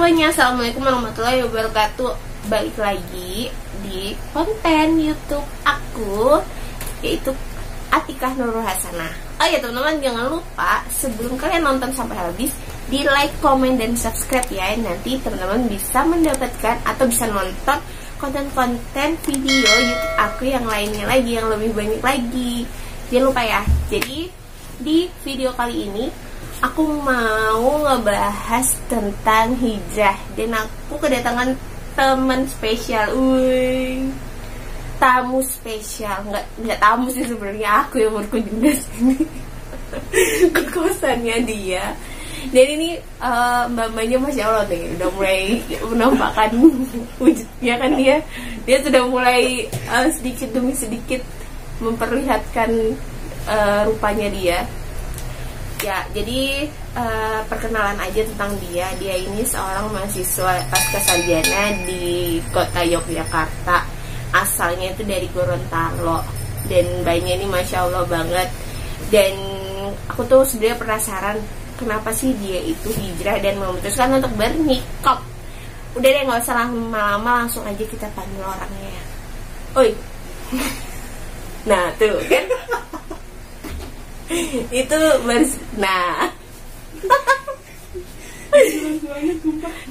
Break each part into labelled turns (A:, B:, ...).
A: semuanya, assalamualaikum warahmatullahi wabarakatuh. Balik lagi di konten YouTube aku, yaitu Atikah Nurul Hasanah. Oh ya teman-teman, jangan lupa sebelum kalian nonton sampai habis, di like, komen, dan subscribe ya. Nanti teman-teman bisa mendapatkan atau bisa nonton konten-konten video YouTube aku yang lainnya lagi, yang lebih banyak lagi. Jangan lupa ya. Jadi di video kali ini aku mau ngebahas tentang hijrah, dan aku kedatangan teman spesial, tamu spesial. Nggak tamu sih sebenarnya, aku yang berkunjung ke sini ke kosannya dia. Dan ini mbak-mbaknya masya Allah nih, udah mulai menampakkan wujudnya kan, dia sudah mulai sedikit demi sedikit memperlihatkan rupanya dia. Ya, jadi perkenalan aja tentang dia. Dia ini seorang mahasiswa pasca sarjana di kota Yogyakarta. Asalnya itu dari Gorontalo. Dan mbaknya ini masya Allah banget. Dan aku tuh sebenarnya penasaran, kenapa sih dia itu hijrah dan memutuskan untuk bernikah. Udah deh, nggak usah lama-lama, langsung aja kita panggil orangnya. Oi. Nah tuh kan. Itu nah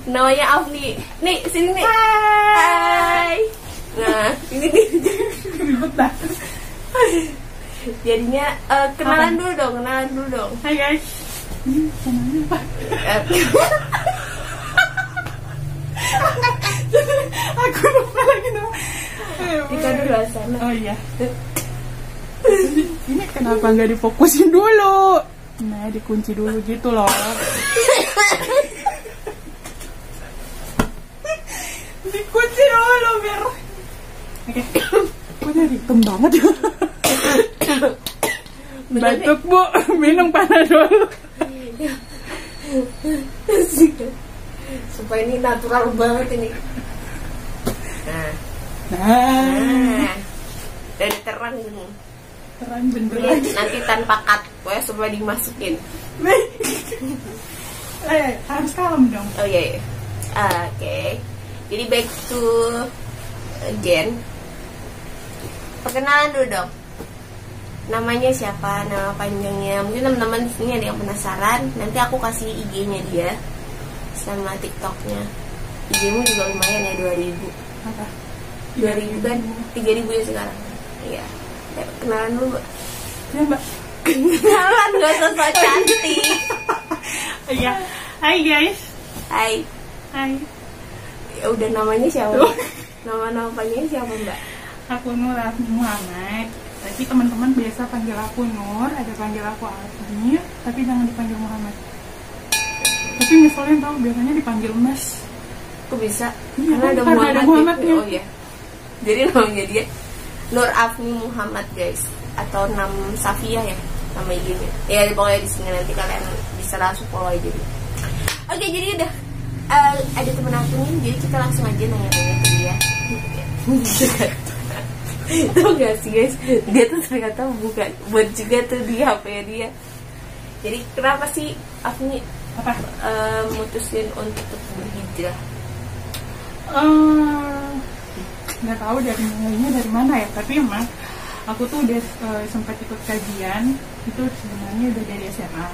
A: namanya Afni nih, sini nih. Hai. Nah ini nih jadinya kenalan dulu dong.
B: Hai guys, ini apa? Aku lupa lagi nama.
A: Kita dulu sana.
B: Oh iya. Ini kenapa nggak difokusin dulu? Nah, dikunci dulu gitu loh. Dikunci dulu biar. Oke. Kok jadi hitam banget ya? Batuk bu, minum Panadol.
A: Supaya ini natural banget ini.
B: Nah.
A: Dari terang ini.
B: Terang beneran.
A: Nanti tanpa cut, pokoknya semua dimasukin.
B: Harus kalem dong.
A: Oh iya. Oke. Jadi back to again. Perkenalan dulu dong. Namanya siapa? Nama panjangnya. Mungkin teman-teman di sini ada yang penasaran. Nanti aku kasih IG-nya dia sama TikTok-nya. IG-mu juga lumayan ya, 2000.
B: Apa?
A: 2000 kan? 3000 ya sekarang. Iya. Kenalan dulu, Mbak.
B: Ya, Mbak.
A: Kenalan, gak usah sok cantik.
B: Iya. Hai guys.
A: Hai. Ya udah, namanya siapa? Nama panjangnya siapa, Mbak?
B: Aku Nur Afni Muhammad. Tapi teman-teman biasa panggil aku Nur, ada panggil aku Afni, tapi jangan dipanggil Muhammad. Tapi ngeselin tau, biasanya dipanggil Mas.
A: Kok bisa?
B: Iya,
A: Karena ada
B: Muhammadnya.
A: Oh iya. Jadi namanya dia Nur Afni Muhammad guys, atau Nam Safia ya nama IG-nya. Ya pokoknya di sini nanti kalian bisa langsung follow aja. Oke, jadi udah ada temen aku nih, jadi kita langsung aja nanya-nanya ke dia. Tahu gak sih guys, dia tuh ternyata buat juga tuh di HP-nya dia. Jadi kenapa sih Afni mutusin untuk berhijrah?
B: Nggak tahu dari mana ya, tapi emang aku tuh udah sempat ikut kajian itu sebenarnya udah dari SMA.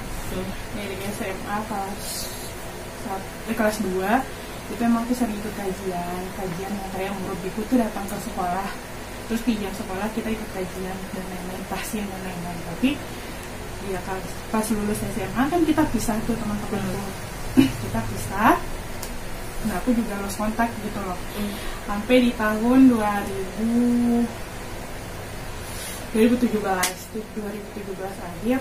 B: Dari SMA kelas 2 itu emang aku sering ikut kajian yang kayak murid-muridku tuh datang ke sekolah, terus di jam sekolah kita ikut kajian dan lain-lain, tahsin dan lain-lain. Tapi ya pas lulus SMA kan kita pisah tuh teman-temanku. Kita pisah. Nah, aku juga lost kontak gitu loh. Sampai di tahun 2017 akhir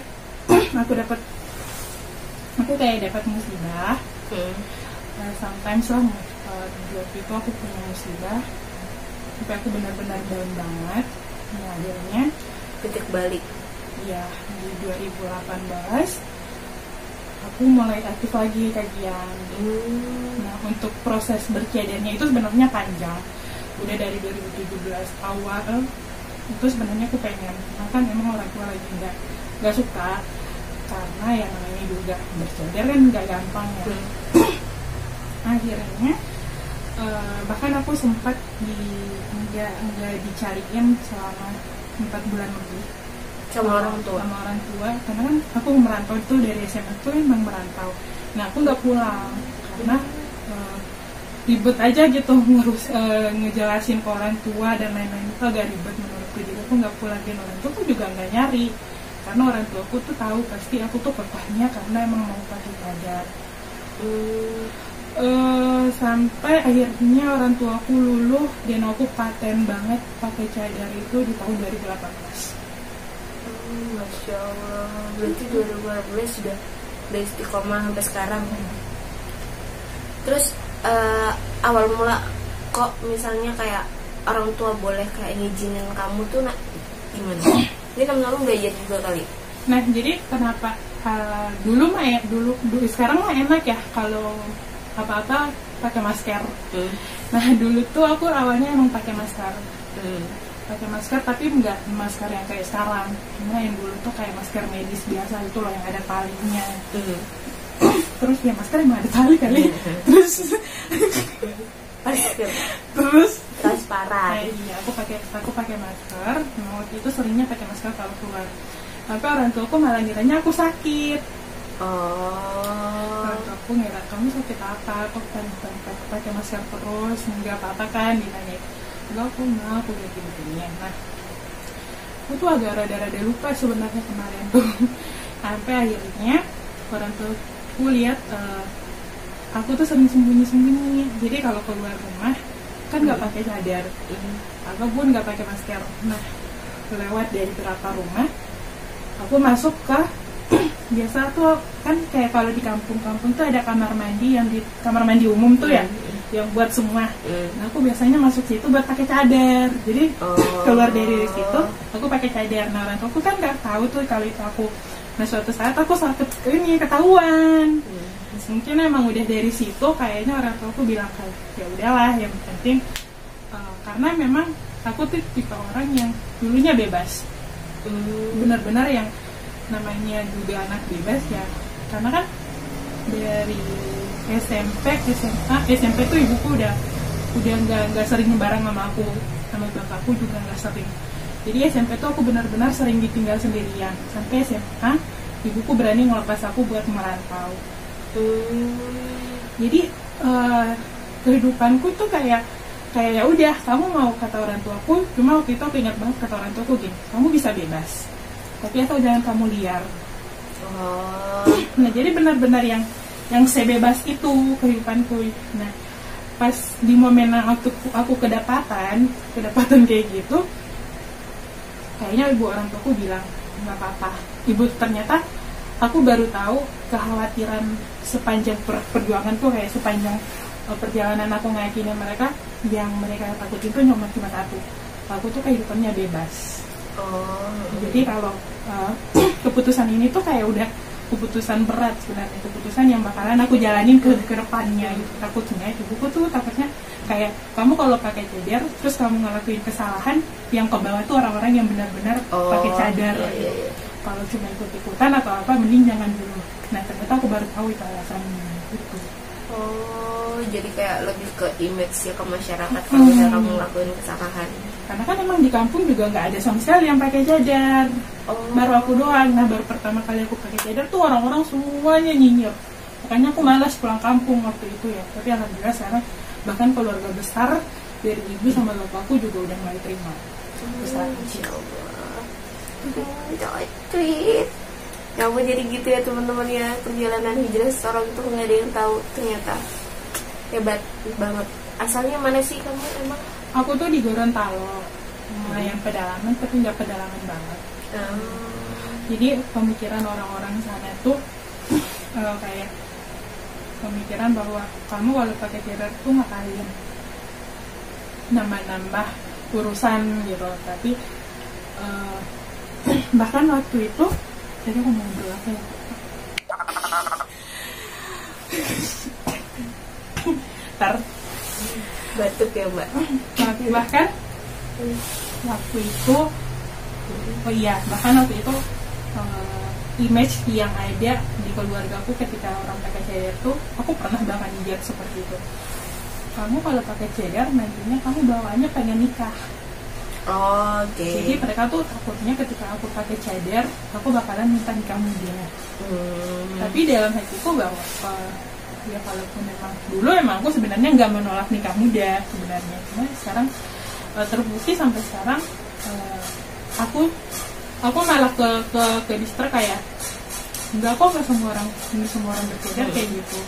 B: aku kayak dapat musibah. Sometimes lah waktu itu aku punya musibah sampai aku benar-benar down banget. Nah, akhirnya
A: Titik balik.
B: Iya, di 2018 aku mulai aktif lagi kajian. Nah, untuk proses bercadangnya itu sebenarnya panjang. Udah dari 2017 awal itu sebenarnya aku pengen, kan emang orang tua lagi nggak suka, karena yang namanya juga bercadar kan nggak gampang ya. akhirnya bahkan aku sempat nggak dicariin selama 4 bulan lebih
A: sama orang
B: tua karena kan aku merantau itu dari SMA tuh emang merantau. Nah aku nggak pulang karena ribet aja gitu ngejelasin ke orang tua dan lain-lain, itu agak ribet menurutku. Jadi aku nggak pulang, dan orang tua tuh juga nggak nyari karena orang tua aku tuh tahu pasti aku tuh kekehnya karena emang mau pakai cadar. Sampai akhirnya orang tua aku luluh dan aku paten banget pakai cadar itu di tahun 2018.
A: Masya Allah, berarti 2018 sudah istiqomah sampai sekarang. Terus awal mula kok misalnya kayak orang tua boleh kayak ngizinin kamu tuh gimana? Ini temen-temen belajar juga kali.
B: Nah jadi kenapa dulu sekarang mah enak ya kalau apa-apa pakai masker. Nah dulu tuh aku awalnya emang pakai masker. Pakai masker tapi nggak masker yang kayak sekarang. Karena yang dulu tuh kayak masker medis biasa itu loh yang ada talinya. Terus ya masker emang ada tali kali. Terus
A: transparan.
B: Iya, aku pakai masker. Nah, waktu itu seringnya pakai masker kalau keluar. Sampai orang tua aku malah ngiranya aku sakit. Orang tua aku ngira kamu sakit apa? Kok pakai masker terus? Nggak apa-apa kan? Ditanya. Enggak, aku udah gini-gini. Nah, aku tuh agak rada-rada lupa sebenarnya kemarin tuh. Sampai akhirnya orang tua aku lihat aku tuh sering sembunyi-sembunyi. Jadi kalau keluar rumah kan nggak pakai cadar, ataupun nggak pakai masker. Nah, lewat dari beberapa rumah, aku masuk ke biasa tuh kan kayak kalau di kampung-kampung tuh ada kamar mandi yang di kamar mandi umum tuh ya, yang buat semua. Nah, aku biasanya masuk situ buat pakai cadar. Jadi keluar dari situ aku pakai cadar. Nah, orang tuaku kan nggak tahu tuh kalau itu aku. Nah, suatu saat aku sakit ketahuan. Mungkin emang udah dari situ kayaknya orang tua aku bilang kayak ya udahlah, yang penting karena memang aku tuh tipe orang yang dulunya bebas. Benar-benar yang namanya juga anak bebas ya. Karena kan dari SMP, SMA, SMP tuh ibuku udah nggak sering bareng sama aku, sama bapakku juga nggak sering. Jadi SMP tuh aku benar-benar sering ditinggal sendirian. Sampai SMA, ibuku berani ngelepas aku buat merantau. Jadi kehidupanku tuh kayak ya udah, kamu mau kata orang tuaku, cuma waktu itu aku ingat banget kata orang tuaku gini, kamu bisa bebas, tapi asal jangan kamu liar. Nah jadi benar-benar yang sebebas itu kehidupanku. Nah pas di momen aku kedapatan kayak gitu, kayaknya ibu orang tuaku bilang nggak apa-apa. Ibu ternyata aku baru tahu kekhawatiran sepanjang perjuangan tuh, kayak sepanjang perjalanan aku ngayakinin mereka, yang mereka takutin tuh cuma satu, aku tuh kehidupannya bebas. Jadi kalau keputusan ini tuh kayak udah keputusan berat sebenarnya, keputusan yang bakalan aku jalanin ke depannya gitu. Takutnya ibuku tuh takutnya kayak kamu kalau pakai cadar terus kamu ngelakuin kesalahan, yang ke bawah tuh orang-orang yang benar-benar pakai cadar. Kalau cuma ikut-ikutan atau apa, mending jangan dulu. Nah ternyata aku baru tahu itu alasannya gitu.
A: Jadi kayak lebih ke image ya, ke masyarakat kalau misalnya kamu ngelakuin kesalahan. Karena
B: kan emang di kampung juga nggak ada sama sekali yang pakai cadar. Baru aku doang. Nah baru pertama kali aku pakai cadar tuh orang-orang semuanya nyinyir. Makanya aku malas pulang kampung waktu itu ya. Tapi alhamdulillah sekarang bahkan keluarga besar dari ibu sama bapakku juga udah mulai terima.
A: Insya Allah. Tweet. Kamu jadi gitu ya teman-teman ya, perjalanan hijrah seorang tuh nggak ada yang tahu, ternyata hebat banget. Asalnya mana sih kamu emang?
B: Aku tuh di Gorontalo, lumayan pedalaman tapi nggak pedalaman banget. Jadi pemikiran orang-orang sana tuh kayak pemikiran bahwa kamu kalau pakai cadar tuh ngapain, nambah urusan gitu. Tapi bahkan waktu itu, jadi aku mau ngobrol apa ya?
A: Batuk ya mbak.
B: Bahkan waktu itu, bahkan waktu itu image yang ada di keluarga aku ketika orang pakai cadar tuh, aku pernah bahkan dijat seperti itu. Kamu kalau pakai cadar nantinya kamu bawaannya pengen nikah.
A: Oke.
B: Jadi mereka tuh takutnya ketika aku pakai cadar, aku bakalan minta nikah muda. Tapi dalam hatiku bahwa ya kalaupun memang dulu emang aku sebenarnya nggak menolak nikah muda sebenarnya, cuma sekarang terbukti sampai sekarang aku malah ke distract kayak nggak kok, nggak semua orang bercadar kayak gitu.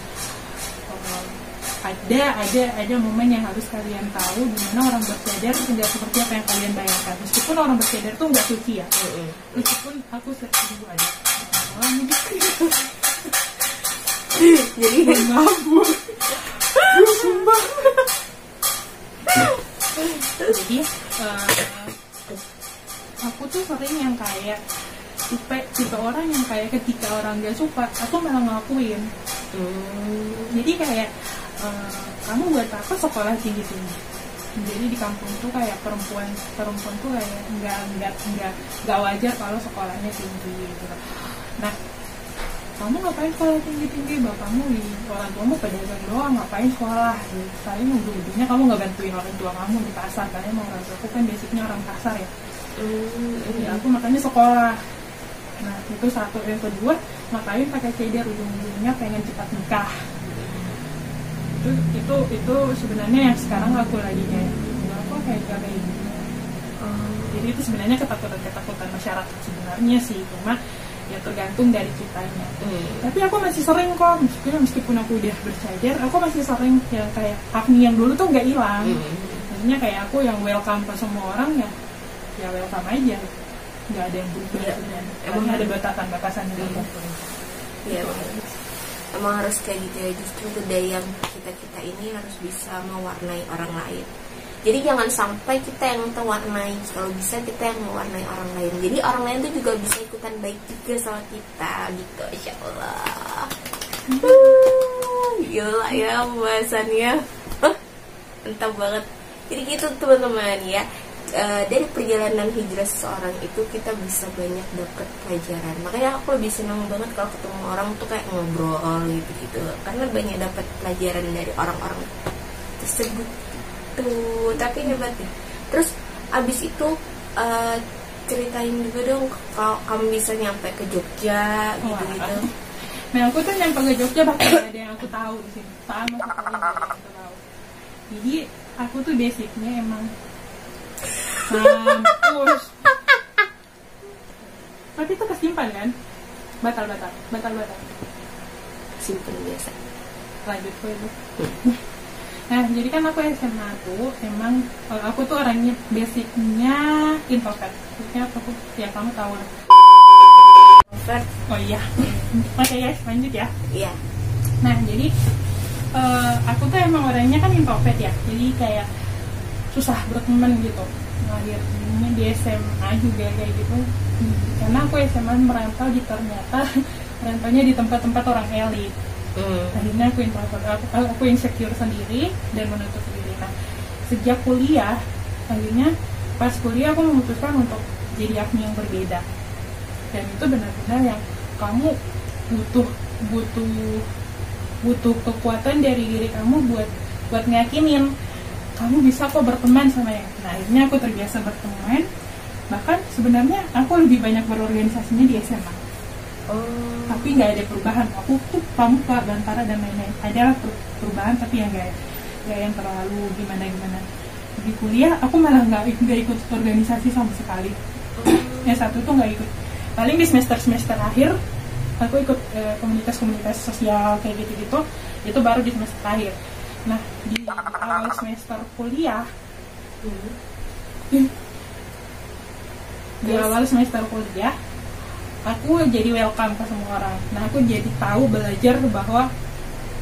B: Ada momen yang harus kalian tahu di mana orang bercadar tidak seperti apa yang kalian bayangkan. Meskipun orang bercadar tuh nggak suci ya, meskipun aku sering ada gitu.
A: Jadi
B: ngabur sumpah. Jadi aku tuh sering yang kayak tipe orang yang kayak ketika orang gak suka aku malah ngelakuin. Jadi kayak kamu buat apa sekolah tinggi. Jadi di kampung tuh kayak perempuan tuh kayak nggak wajar kalau sekolahnya tinggi gitu. Nah, kamu ngapain sekolah tinggi, bapakmu orang tuamu pedagang doang, ngapain sekolah gitu. Paling ujung-ujungnya kamu nggak bantuin orang tua kamu di pasar, karena emang orang tua aku kan basicnya orang pasar ya. Ya aku makanya sekolah. Nah itu satu. Yang kedua, ngapain pakai cadar, ujung-ujungnya pengen cepat nikah. Itu sebenarnya yang sekarang aku lagi kayak kok kayak gini. Jadi itu sebenarnya ketakutan masyarakat sebenarnya sih, cuma ya tergantung dari kitanya. Tapi aku masih sering kok, meskipun aku udah bercadar, aku masih sering ya kayak acne yang dulu tuh nggak hilang. Maksudnya kayak aku yang welcome ke semua orang ya welcome aja, nggak ada yang berubah. Emang ada batasan yang berubah.
A: Iya, emang harus kayak gitu ya. Justru budaya yang kita ini harus bisa mewarnai orang lain. Jadi jangan sampai kita yang terwarnai, kalau bisa kita yang mewarnai orang lain. Jadi orang lain tuh juga bisa ikutan baik juga sama kita gitu, insya Allah. Gila ya pembahasannya, mantap banget. Jadi gitu teman-teman ya. Dari perjalanan hijrah seseorang itu kita bisa banyak dapat pelajaran. Makanya aku lebih senang banget kalau ketemu orang tuh kayak ngobrol gitu, karena banyak dapat pelajaran dari orang-orang tersebut tuh. Tapi hebat ya. Terus abis itu ceritain juga dong kalau kamu bisa nyampe ke Jogja gitu.
B: Nah aku tuh nyampe ke Jogja bahkan ada yang aku tahu di sini. Sama sekali yang aku tahu. Jadi aku tuh basicnya emang mampus. Tapi itu kesimpan kan? Batal.
A: Simpen biasa.
B: Lanjut ke itu. Nah, jadi kan aku SMA tuh emang aku tuh orangnya basicnya introvert. Maksudnya aku ya kamu tahu lah.
A: Introvert.
B: Oh iya. Oke guys, lanjut ya.
A: Iya.
B: Nah, jadi aku tuh emang orangnya kan introvert ya. Jadi kayak susah berteman gitu. Akhirnya di SMA juga kayak gitu. Karena aku SMA merantau merantaunya di tempat-tempat orang elit. Akhirnya aku introvert, aku insecure sendiri dan menutup diri. Nah, sejak kuliah, akhirnya pas kuliah aku memutuskan untuk jadi aku yang berbeda. Dan itu benar-benar yang kamu butuh kekuatan dari diri kamu buat ngeyakinin kamu bisa kok berteman sama yang. Nah, akhirnya aku terbiasa berteman. Bahkan sebenarnya aku lebih banyak berorganisasinya di SMA. Tapi nggak ada perubahan. Aku tuh pramuka, bantara dan lain-lain. Adalah perubahan tapi yang nggak yang terlalu gimana. Di kuliah aku malah nggak ikut organisasi sama sekali. Yang satu tuh nggak ikut. Paling di semester akhir aku ikut komunitas sosial kayak gitu. Itu baru di semester akhir. Nah, di awal semester kuliah, aku jadi welcome ke semua orang. Nah, aku jadi tahu belajar bahwa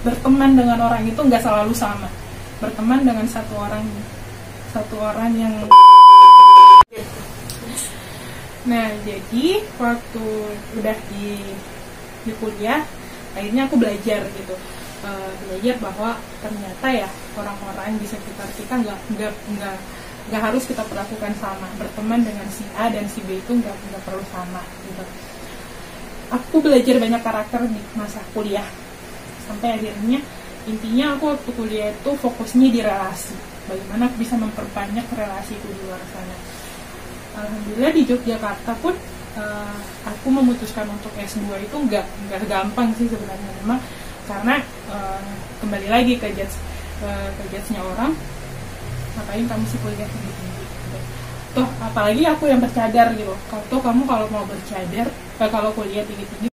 B: berteman dengan orang itu nggak selalu sama. Berteman dengan satu orang yang. Nah, jadi waktu udah di kuliah, akhirnya aku belajar gitu. Belajar bahwa ternyata ya orang-orang di sekitar kita nggak harus kita perlakukan sama. Berteman dengan si A dan si B itu nggak perlu sama gitu. aku belajar banyak karakter di masa kuliah, sampai akhirnya intinya aku waktu kuliah itu fokusnya di relasi, bagaimana aku bisa memperbanyak relasiku di luar sana. Alhamdulillah di Yogyakarta pun aku memutuskan untuk S2 itu nggak gampang sih sebenarnya, memang karena kembali lagi ke judge-nya orang, ngapain kamu sih kuliah tinggi-tinggi gitu. Toh apalagi aku yang bercadar gitu, kamu kalau mau bercadar kalau kuliah tinggi-tinggi.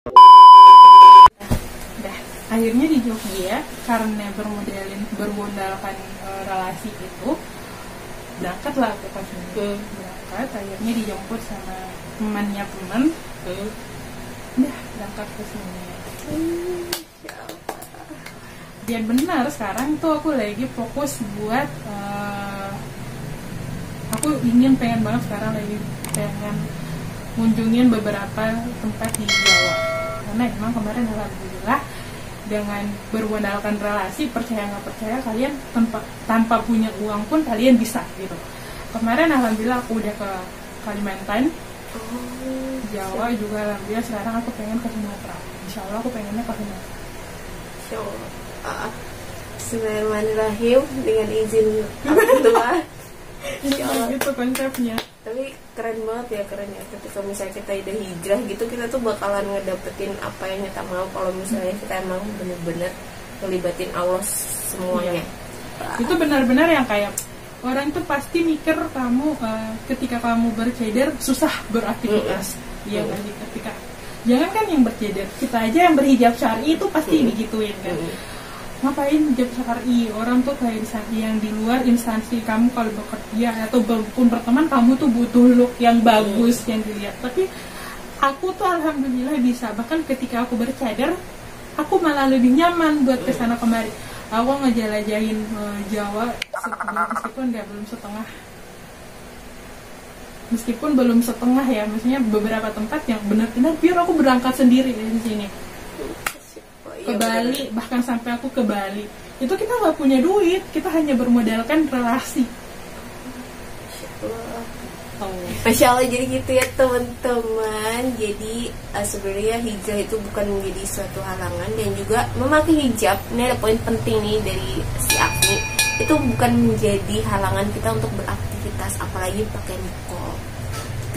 B: Akhirnya di Jogja karena bermodalkan relasi itu, berangkatlah aku ke sini. Berangkat, akhirnya dijemput sama temannya teman. Berangkat ke sini. Dan benar sekarang tuh aku lagi fokus buat aku pengen banget sekarang lagi pengen kunjungin beberapa tempat di Jawa, karena emang kemarin alhamdulillah dengan bermodalkan relasi, percaya nggak percaya kalian tanpa punya uang pun kalian bisa gitu. Kemarin alhamdulillah aku udah ke Kalimantan, Jawa juga alhamdulillah. Sekarang aku pengen ke Sumatera, insya Allah aku pengennya ke Sumatera.
A: Insya Allah. Bismillahirrahmanirrahim, dengan izin Allah. Insya Allah.
B: Gitu konsepnya.
A: Tapi keren banget ya, ketika misalnya kita udah hijrah gitu, kita tuh bakalan ngedapetin apa yang kita mau kalau misalnya kita emang bener-bener ngelibatin Allah semuanya.
B: Itu benar-benar yang kayak orang tuh pasti mikir kamu ketika kamu bercadar susah beraktivitas. Iya nggak sih? Ketika jangan kan yang bercadar, kita aja yang berhijab syar'i itu pasti digituin kan. Ngapain hijab syar'i? Orang tuh kayak yang di luar instansi, kamu kalau bekerja atau pun berteman, kamu tuh butuh look yang bagus yang dilihat. Tapi aku tuh alhamdulillah bisa, bahkan ketika aku bercadar aku malah lebih nyaman buat kesana kemari. Aku ngejelajahin Jawa meskipun belum setengah ya, maksudnya beberapa tempat yang benar-benar biar aku berangkat sendiri dari sini ke Bali, bahkan sampai aku ke Bali itu kita nggak punya duit, kita hanya bermodalkan relasi.
A: Masya Allah, jadi gitu ya teman-teman. Jadi sebenarnya hijrah itu bukan menjadi suatu halangan, dan juga memakai hijab, ini ada poin penting nih dari si Agni, itu bukan menjadi halangan kita untuk beraktivitas, apalagi pakai niqab.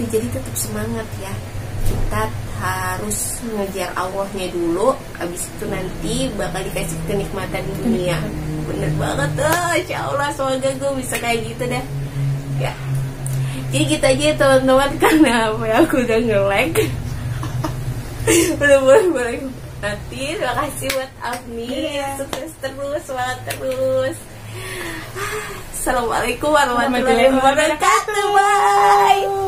A: Jadi tetap semangat ya, kita harus ngejar Allahnya dulu, habis itu nanti bakal dikasih kenikmatan dunia. Bener banget tuh, insya Allah semoga gue bisa kayak gitu dah ya. Jadi kita aja ya teman-teman, karena apa ya, aku udah nge-lag. Udah boleh nanti. Terima kasih buat Agni, sukses terus, semangat terus. Assalamualaikum warahmatullahi wabarakatuh. Bye.